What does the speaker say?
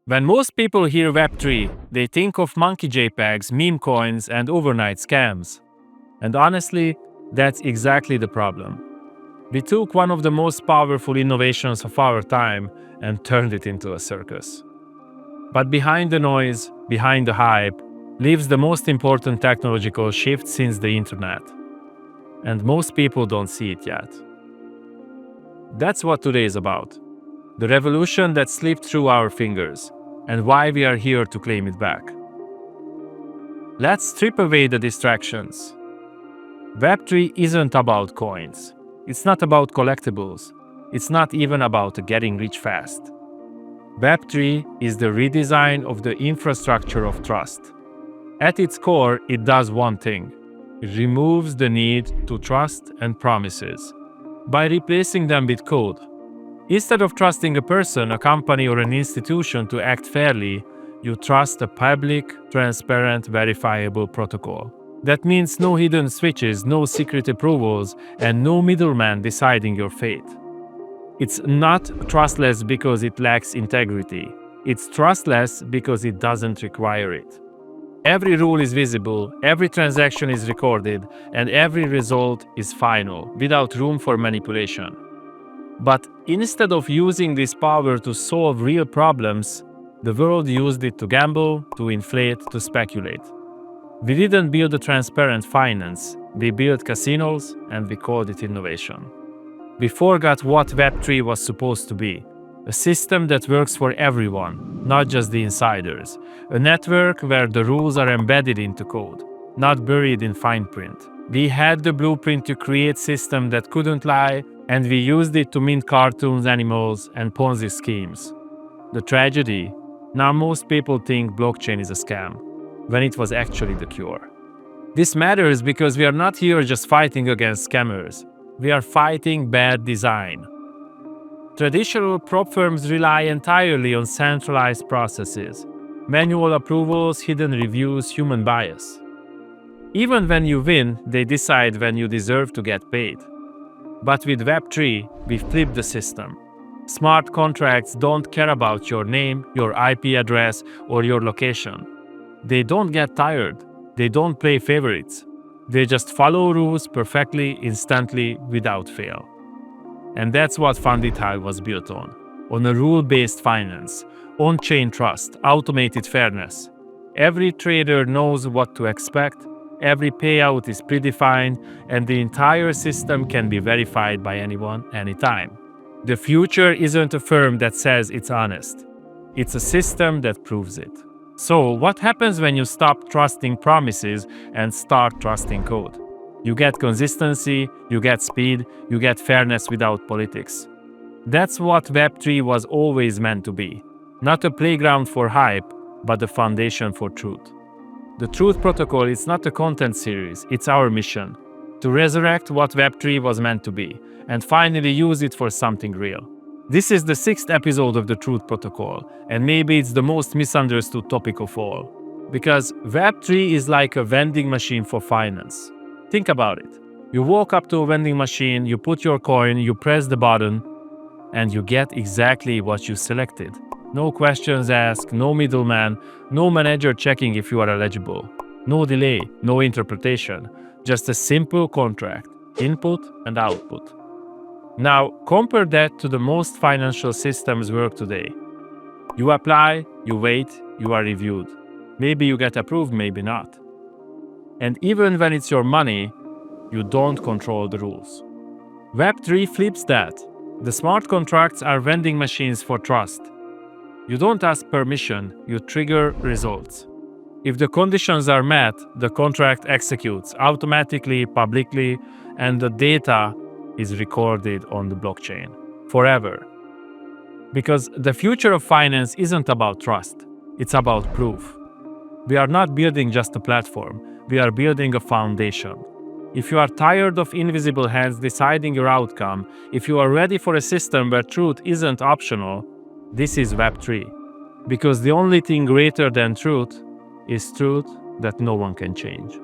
When most people hear Web3, they think of monkey JPEGs, meme coins, and overnight scams. And honestly, that's exactly the problem. We took one of the most powerful innovations of our time and turned it into a circus. But behind the noise, behind the hype, lives the most important technological shift since the internet. And most people don't see it yet. That's what today is about. The revolution that slipped through our fingers, and why we are here to claim it back. Let's strip away the distractions. Web3 isn't about coins. It's not about collectibles. It's not even about getting rich fast. Web3 is the redesign of the infrastructure of trust. At its core, it does one thing. It removes the need to trust and promises by replacing them with code. Instead of trusting a person, a company, or an institution to act fairly, you trust a public, transparent, verifiable protocol. That means no hidden switches, no secret approvals, and no middleman deciding your fate. It's not trustless because it lacks integrity. It's trustless because it doesn't require it. Every rule is visible, every transaction is recorded, and every result is final, without room for manipulation. But instead of using this power to solve real problems, the world used it to gamble, to inflate, to speculate. We didn't build a transparent finance, we built casinos, and we called it innovation. We forgot what Web3 was supposed to be. A system that works for everyone, not just the insiders. A network where the rules are embedded into code, not buried in fine print. We had the blueprint to create a system that couldn't lie, and we used it to mint cartoons, animals, and Ponzi schemes. The tragedy? Now most people think blockchain is a scam, when it was actually the cure. This matters because we are not here just fighting against scammers. We are fighting bad design. Traditional prop firms rely entirely on centralized processes, manual approvals, hidden reviews, human bias. Even when you win, they decide when you deserve to get paid. But with Web3, we flipped the system. Smart contracts don't care about your name, your IP address, or your location. They don't get tired. They don't play favorites. They just follow rules perfectly, instantly, without fail. And that's what Funditile was built on a rule-based finance, on-chain trust, automated fairness. Every trader knows what to expect, every payout is predefined, and the entire system can be verified by anyone, anytime. The future isn't a firm that says it's honest. It's a system that proves it. So, what happens when you stop trusting promises and start trusting code? You get consistency, you get speed, you get fairness without politics. That's what Web3 was always meant to be. Not a playground for hype, but the foundation for truth. The Truth Protocol is not a content series, it's our mission. To resurrect what Web3 was meant to be, and finally use it for something real. This is the 6th episode of the Truth Protocol, and maybe it's the most misunderstood topic of all. Because Web3 is like a vending machine for finance. Think about it. You walk up to a vending machine, you put your coin, you press the button, and you get exactly what you selected. No questions asked, no middleman, no manager checking if you are eligible. No delay, no interpretation, just a simple contract, input and output. Now, compare that to the most financial systems work today. You apply, you wait, you are reviewed. Maybe you get approved, maybe not. And even when it's your money, you don't control the rules. Web3 flips that. The smart contracts are vending machines for trust. You don't ask permission, you trigger results. If the conditions are met, the contract executes automatically, publicly, and the data is recorded on the blockchain forever. Because the future of finance isn't about trust, it's about proof. We are not building just a platform, we are building a foundation. If you are tired of invisible hands deciding your outcome, if you are ready for a system where truth isn't optional, this is Web3. Because the only thing greater than truth is truth that no one can change.